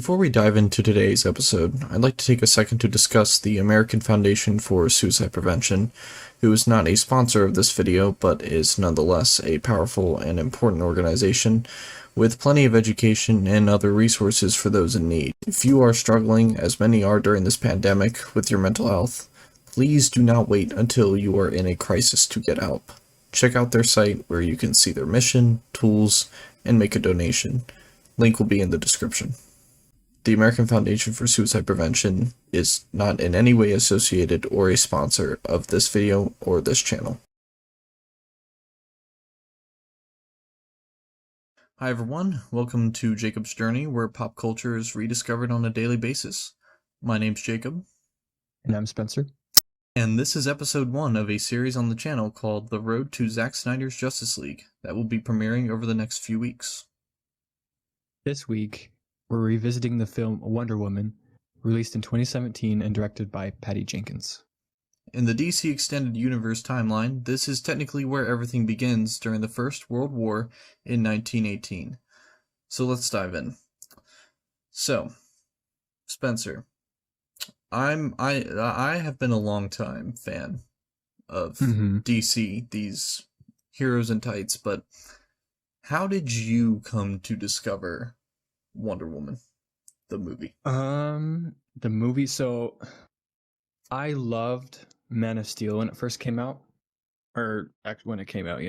Before we dive into today's episode, I'd like to take a second to discuss the American Foundation for Suicide Prevention, who is not a sponsor of this video, but is nonetheless a powerful and important organization with plenty of education and other resources for those in need. If you are struggling, as many are during this pandemic, with your mental health, please do not wait until you are in a crisis to get help. Check out their site where you can see their mission, tools, and make a donation. Link will be in the description. The American Foundation for Suicide Prevention is not in any way associated or a sponsor of this video or this channel. Hi everyone, welcome to Jacob's Journey, where pop culture is rediscovered on a daily basis. My name's Jacob. And I'm Spencer. And this is episode 1 of a series on the channel called The Road to Zack Snyder's Justice League that will be premiering over the next few weeks. This week, we're revisiting the film Wonder Woman, released in 2017 and directed by Patty Jenkins. In the DC Extended Universe timeline, this is technically where everything begins during the First World War in 1918. So let's dive in. So, Spencer, I have been a long time fan of DC, these heroes in tights, but how did you come to discover Wonder Woman, the movie? The movie, so I loved Man of Steel when it first came out, or actually when it came out,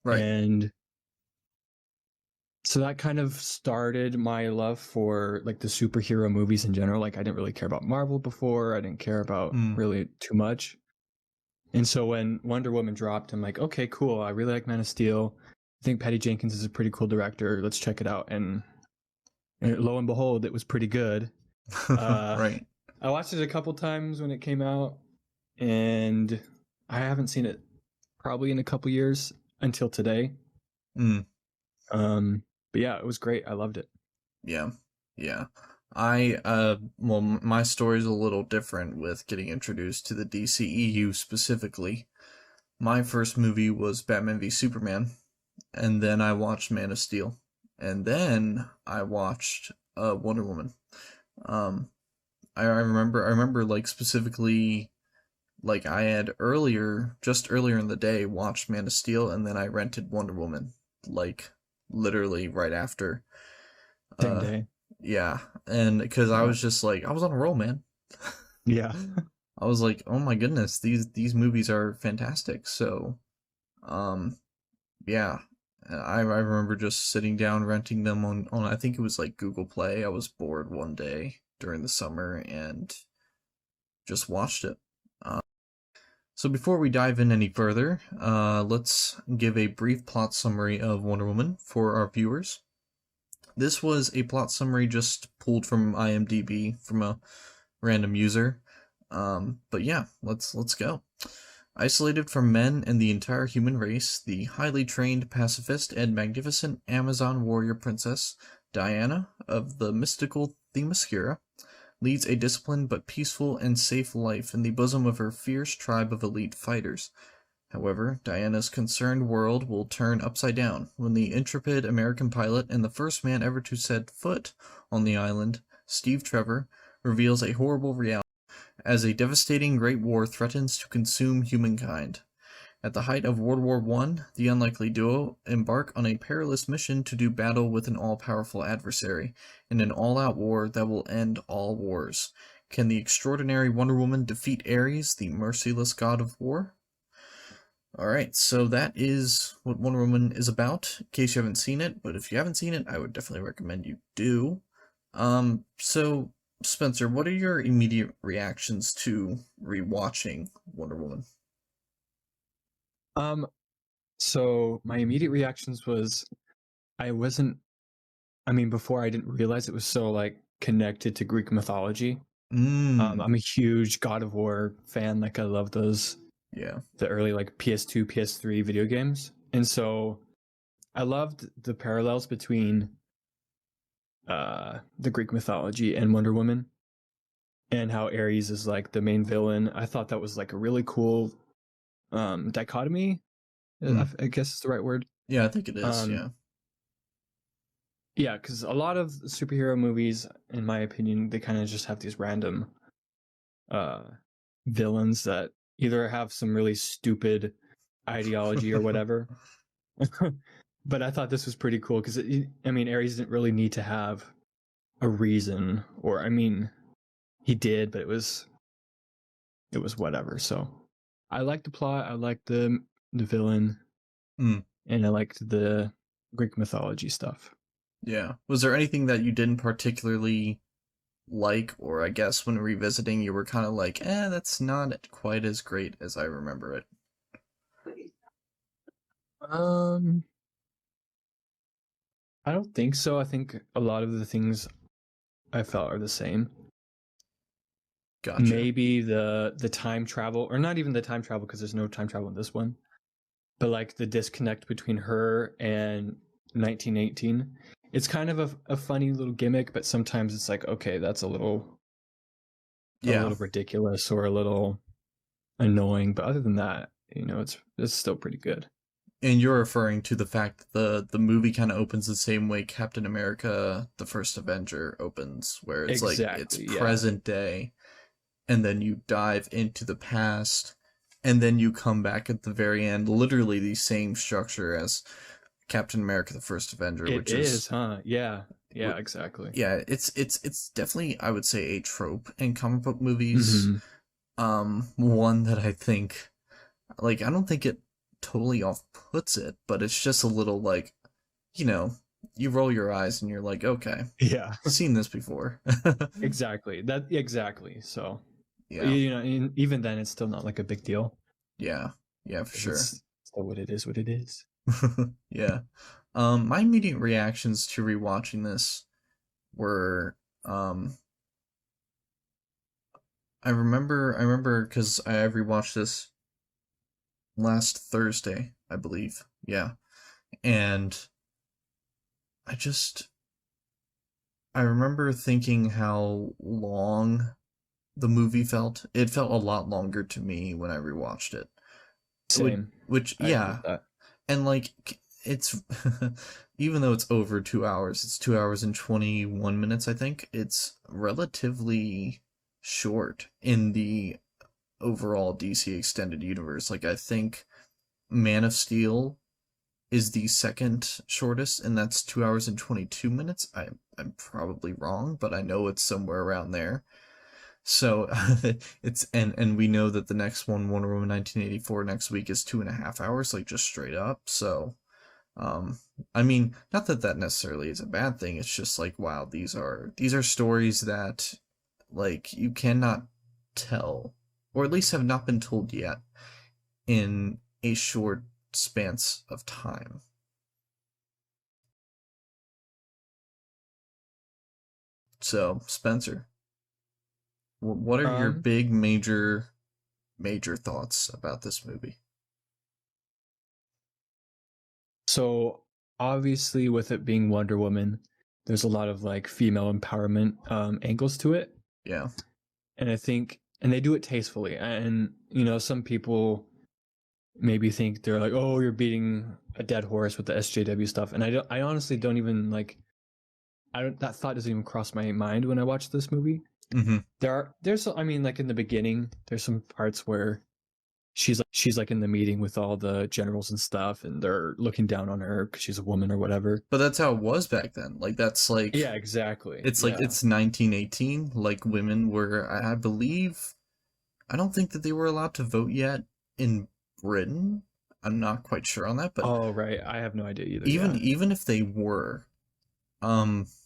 Right. And so that kind of started my love for like the superhero movies in general. Like I didn't really care about Marvel before. I didn't care about really too much. And so when Wonder Woman dropped, I'm like, okay, cool. I really like Man of Steel. I think Patty Jenkins is a pretty cool director. Let's check it out. And lo and behold, it was pretty good. Right. I watched it a couple times when it came out, and I haven't seen it probably in a couple years until today. But yeah, it was great. I loved it. Yeah. My story's a little different with getting introduced to the DCEU specifically. My first movie was Batman v Superman, and then I watched Man of Steel, and then I watched Wonder Woman. I remember like specifically, like I had just earlier in the day watched Man of Steel, and then I rented Wonder Woman, like literally right after. Same day. Yeah, and because I was just like, I was on a roll, man. Yeah. I was like, oh my goodness, these movies are fantastic. So, yeah, I remember just sitting down renting them on I think it was like Google Play. I was bored one day during the summer and just watched it. So before we dive in any further, let's give a brief plot summary of Wonder Woman for our viewers. This was a plot summary just pulled from IMDb from a random user. But yeah, let's go. Isolated from men and the entire human race, the highly trained pacifist and magnificent Amazon warrior princess, Diana of the mystical Themyscira, leads a disciplined but peaceful and safe life in the bosom of her fierce tribe of elite fighters. However, Diana's concerned world will turn upside down when the intrepid American pilot and the first man ever to set foot on the island, Steve Trevor, reveals a horrible reality as a devastating great war threatens to consume humankind. At the height of World War I, the unlikely duo embark on a perilous mission to do battle with an all-powerful adversary in an all-out war that will end all wars. Can the extraordinary Wonder Woman defeat Ares, the merciless god of war? Alright, so that is what Wonder Woman is about, in case you haven't seen it, but if you haven't seen it, I would definitely recommend you do. So, Spencer, what are your immediate reactions to rewatching Wonder Woman? So my immediate reactions was, before I didn't realize it was so like connected to Greek mythology. I'm a huge God of War fan. Like I love those. Yeah. The early like PS2, PS3 video games. And so I loved the parallels between the Greek mythology and Wonder Woman, and how Ares is like the main villain. I thought that was like a really cool dichotomy. I guess is the right word. Yeah, I think it is, yeah. Yeah, because a lot of superhero movies, in my opinion, they kind of just have these random uh, villains that either have some really stupid ideology or whatever. But I thought this was pretty cool because, I mean, Ares didn't really need to have a reason, or I mean, he did, but it was whatever. So I liked the plot, I liked the villain, Mm. and I liked the Greek mythology stuff. Yeah. Was there anything that you didn't particularly like, or I guess when revisiting, you were kind of like, that's not quite as great as I remember it? Um, I don't think so. I think a lot of the things I felt are the same. Gotcha. Maybe the time travel, or not even the time travel, because there's no time travel in this one, but like the disconnect between her and 1918. It's kind of a funny little gimmick, but sometimes it's like, okay, that's a little Yeah. ridiculous or a little annoying. But other than that, it's still pretty good. And you're referring to the fact that the movie kind of opens the same way Captain America: The First Avenger opens, where it's like it's Exactly. Yeah. present day, and then you dive into the past, and then you come back at the very end, literally the same structure as Captain America: The First Avenger, It which is, is huh? Yeah. Yeah, exactly. yeah, it's definitely, I would say, a trope in comic book movies. Mm-hmm. One that I think, like, I don't think it totally off puts it, but it's just a little like, you know, you roll your eyes and you're like, okay, Yeah. seen this before. Exactly. Exactly. So, Yeah, even then, it's still not like a big deal yeah, yeah, for because sure. it's still what it is. What it is. Yeah. My immediate reactions to rewatching this were, I remember because I rewatched this last Thursday, I believe. Yeah. And I just I remember thinking how long the movie felt. It felt a lot longer to me when I rewatched it. Same. Which I agree yeah. with that. And like it's even though it's over 2 hours, it's 2 hours and 21 minutes, I think. It's relatively short in the overall DC extended universe. Like I think Man of Steel is the second shortest, and that's 2 hours and 22 minutes. I'm probably wrong, but I know it's somewhere around there. So it's and we know that the next one, Wonder Woman 1984, next week is 2.5 hours, like just straight up. So, um, I mean, not that that necessarily is a bad thing. It's just like, wow, these are stories that like you cannot tell, or at least have not been told yet, in a short spans of time. So, Spencer, what are your Um. big major thoughts about this movie? So obviously, with it being Wonder Woman, there's a lot of like female empowerment angles to it, Yeah. and I think, and they do it tastefully. And some people maybe think they're like, oh, you're beating a dead horse with the SJW stuff, and I honestly don't even like. I don't. That thought doesn't even cross my mind when I watch this movie. Mm-hmm. There's I mean, like in the beginning, there's some parts where she's like in the meeting with all the generals and stuff, and they're looking down on her because she's a woman or whatever. But that's how it was back then. Like that's Yeah, exactly. like Yeah. it's 1918. Like women were, I believe, I don't think that they were allowed to vote yet in Britain. I'm not quite sure on that, but Oh, right. I have no idea either. even Yeah. even if they were,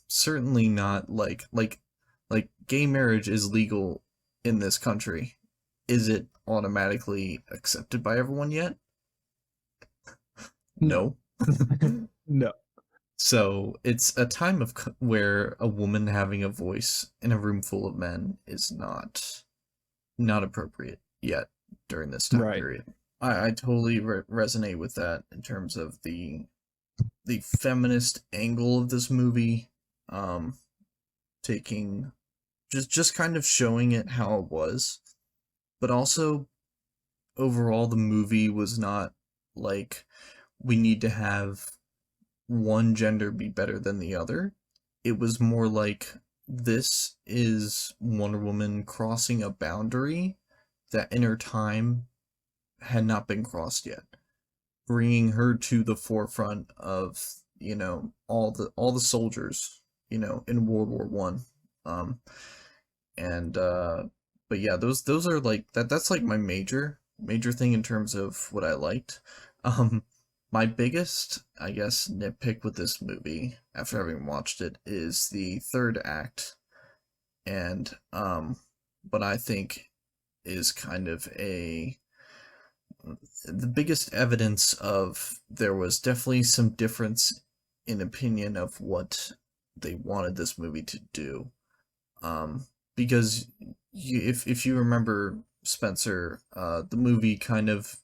certainly not like gay marriage is legal in this country. Is it automatically accepted by everyone yet? No. No. No. So it's a time of where a woman having a voice in a room full of men is not appropriate yet during this time Right. period. I totally resonate with that in terms of the feminist angle of this movie, um, taking just kind of showing it how it was, but also overall the movie was not like we need to have one gender be better than the other. It was more like this is Wonder Woman crossing a boundary that in her time had not been crossed yet, bringing her to the forefront of, all the soldiers, in World War I. And but yeah, those are like that's like my major thing in terms of what I liked. Um my biggest, I guess, nitpick with this movie after having watched it is the third act, and what I think is kind of a the biggest evidence of there was definitely some difference in opinion of what they wanted this movie to do. Because if you remember, Spencer, the movie kind of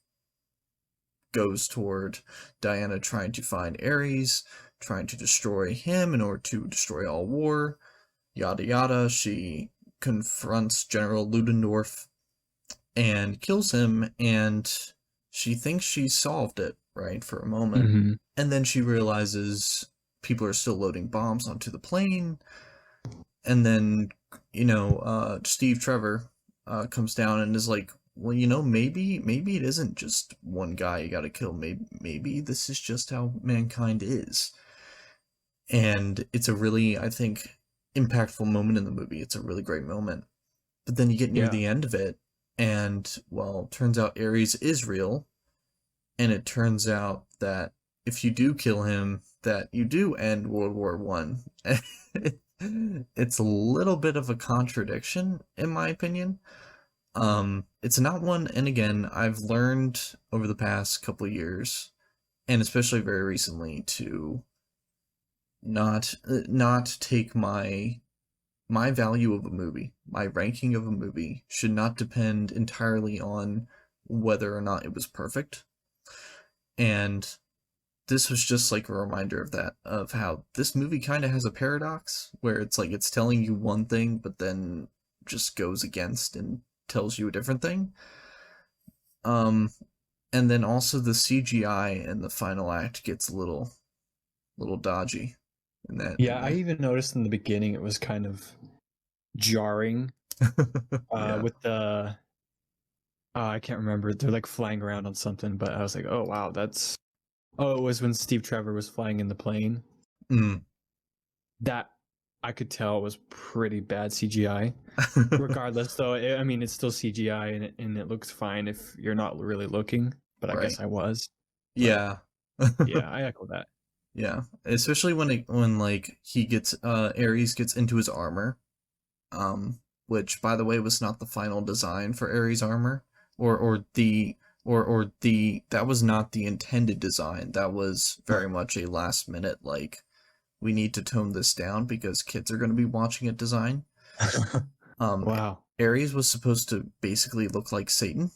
goes toward Diana trying to find Ares, trying to destroy him in order to destroy all war, yada yada. She confronts General Ludendorff and kills him, and she thinks she solved it, right, for a moment. Mm-hmm. And then she realizes people are still loading bombs onto the plane, and then Steve Trevor comes down and is like, well, maybe it isn't just one guy you got to kill. Maybe this is just how mankind is. And it's a really, I think, impactful moment in the movie. It's a really great moment. But then you get near Yeah. the end of it, and well, turns out Ares is real, and it turns out that if you do kill him, that you do end World War I. It's a little bit of a contradiction, in my opinion. It's not one, and again, I've learned over the past couple of years, and especially very recently, to not take my value of a movie, my ranking of a movie, should not depend entirely on whether or not it was perfect. And this was just like a reminder of that, of how this movie kind of has a paradox where it's like it's telling you one thing, but then just goes against and tells you a different thing. Um, and then also the CGI in the final act gets a little dodgy in that Yeah, in I that. even noticed in the beginning it was kind of jarring Yeah. with the I can't remember. They're like flying around on something, but I was like, "Oh wow, that's oh, it was when Steve Trevor was flying in the plane." Mm. That I could tell was pretty bad CGI. Regardless, though, I mean, it's still CGI and it looks fine if you're not really looking. But I Right. guess I was. But Yeah. yeah, I echo that. Yeah. Especially when like he gets Ares gets into his armor, which by the way was not the final design for Ares' armor, or the that was not the intended design. That was very much a last minute, like, we need to tone this down because kids are going to be watching it design. Um, Wow. Ares was supposed to basically look like Satan.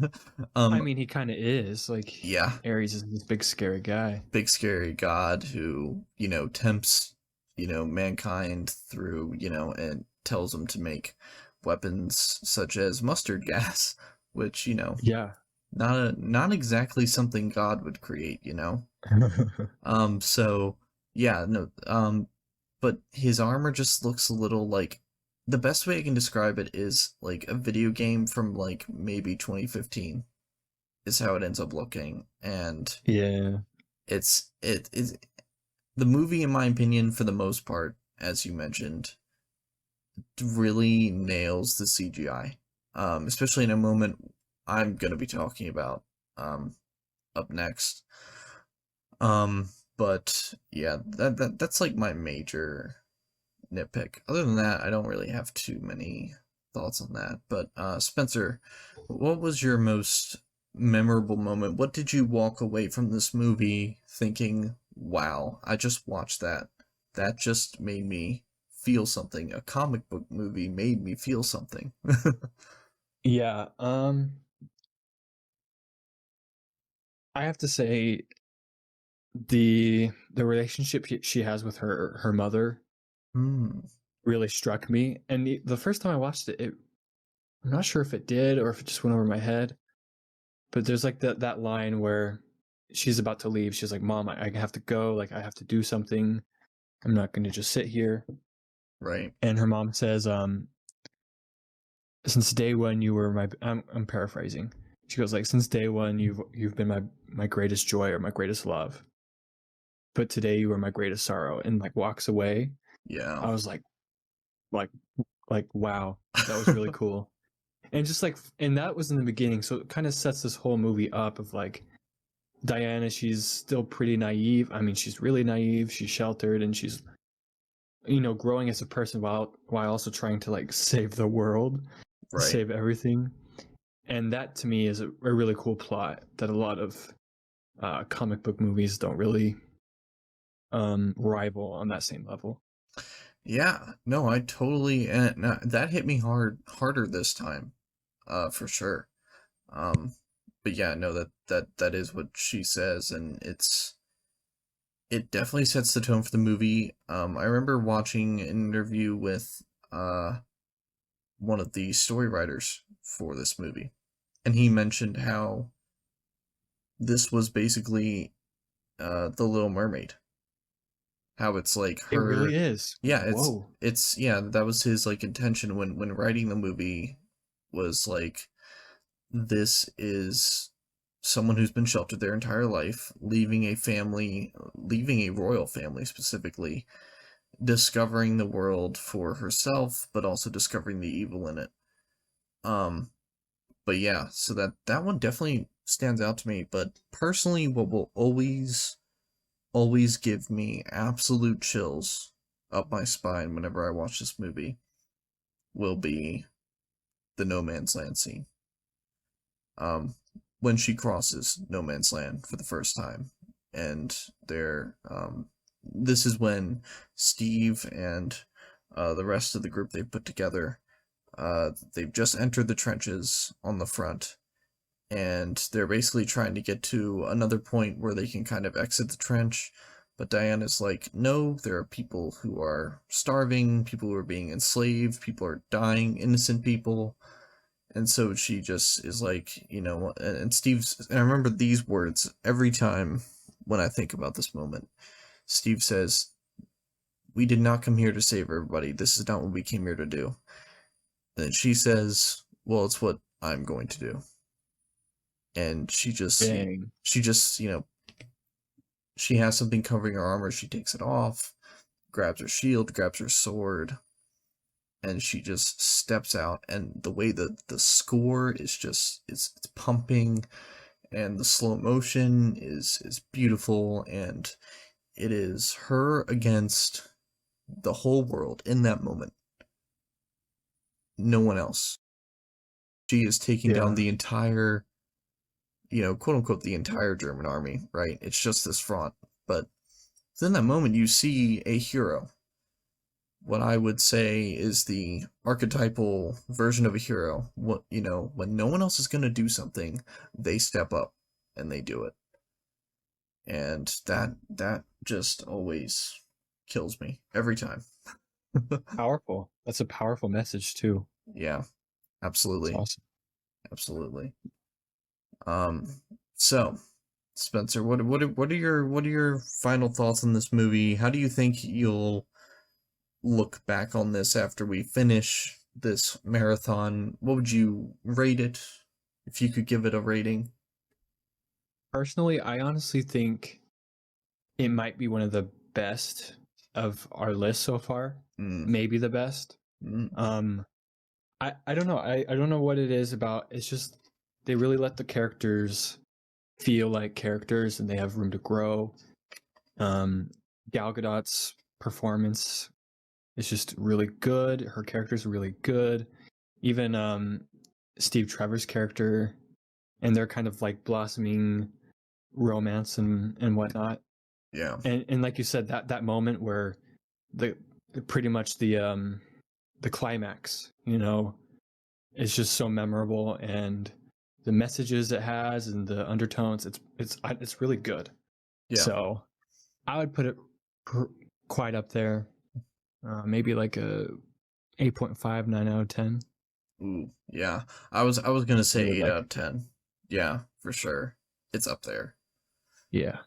I um, mean, he kind of is. Like, yeah, Ares is this big, scary guy. big scary god who tempts mankind through and tells them to make weapons such as mustard gas, which Yeah. not exactly something God would create. So yeah, no, but his armor just looks a little like, the best way I can describe it is like a video game from like maybe 2015 is how it ends up looking. And Yeah. it is the movie, in my opinion, for the most part, as you mentioned, really nails the CGI. Especially in a moment I'm gonna be talking about up next. Um, but yeah, that's like my major nitpick. Other than that, I don't really have too many thoughts on that. But Spencer, what was your most memorable moment? What did you walk away from this movie thinking, "Wow, I just watched that. That just made me feel something. A comic book movie made me feel something." Yeah. I have to say the relationship she has with her mother Hmm. really struck me. And the first time I watched it, I'm not sure if it did or if it just went over my head. But there's like that line where she's about to leave. She's like, Mom, I have to go. Like, I have to do something. I'm not going to just sit here. Right. And her mom says, since day one, you were I'm paraphrasing. She goes like, since day one, you've been my greatest joy or my greatest love. But today you are my greatest sorrow, and like walks away. Yeah. I was like, wow, that was really cool. And just like, and that was in the beginning. So it kind of sets this whole movie up of like, Diana, she's still pretty naive. I mean, she's really naive. She's sheltered, and she's, growing as a person while also trying to like save the world, Right. save everything. And that to me is a really cool plot that a lot of comic book movies don't really rival on that same level. Yeah. No, I totally, and that hit me harder this time, for sure. But yeah, no, that is what she says, and it definitely sets the tone for the movie. I remember watching an interview with one of the story writers for this movie, and he mentioned how this was basically the Little Mermaid. How it's like It really her, is. yeah, Whoa. it's yeah, that was his like intention when writing the movie, was like, this is someone who's been sheltered their entire life, leaving a family, leaving a royal family specifically, discovering the world for herself, but also discovering the evil in it. Um, but yeah, so that one definitely stands out to me. But personally, what will always give me absolute chills up my spine whenever I watch this movie will be the No Man's Land scene. Um, when she crosses No Man's Land for the first time, and this is when Steve and the rest of the group they put together, they've just entered the trenches on the front, and they're basically trying to get to another point where they can kind of exit the trench. But Diana's like, no, there are people who are starving, people who are being enslaved, people are dying, innocent people. And so she just is like, and and I remember these words every time when I think about this moment. Steve says, we did not come here to save everybody. This is not what we came here to do. And she says, well, it's what I'm going to do. And Dang. she has something covering her armor. She takes it off, grabs her shield, grabs her sword, and she just steps out. And the way that the score is just, it's pumping, and the slow motion is beautiful, and it is her against the whole world in that moment. No one else. She is taking down Yeah. the entire, quote unquote, the entire German army, right? It's just this front. But in that moment, you see a hero. What I would say is the archetypal version of a hero. When no one else is going to do something, they step up and they do it. And that just always kills me every time. Powerful. That's a powerful message too. Yeah, absolutely. That's awesome. Absolutely. So Spencer, what are your final thoughts on this movie? How do you think you'll look back on this after we finish this marathon? What would you rate it if you could give it a rating? Personally, I honestly think it might be one of the best of our list so far. Maybe the best. I don't know. I don't know what it is about. It's just they really let the characters feel like characters, and they have room to grow. Gal Gadot's performance is just really good. Her character's really good. Even Steve Trevor's character and their kind of like blossoming romance and whatnot. Yeah. And like you said, that moment where the pretty much the climax, is just so memorable, and the messages it has and the undertones, it's really good. Yeah. So I would put it quite up there. Maybe like a 8.5, 9 out of 10. Ooh, yeah. I was gonna say Really 8 like out of 10. Yeah, for sure. It's up there. Yeah.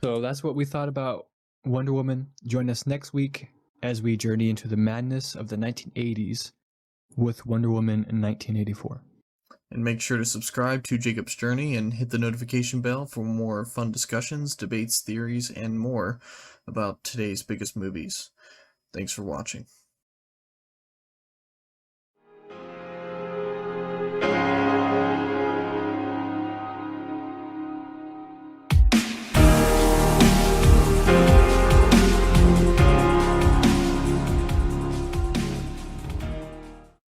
So that's what we thought about Wonder Woman. Join us next week as we journey into the madness of the 1980s with Wonder Woman in 1984. And make sure to subscribe to Jacob's Journey and hit the notification bell for more fun discussions, debates, theories, and more about today's biggest movies. Thanks for watching.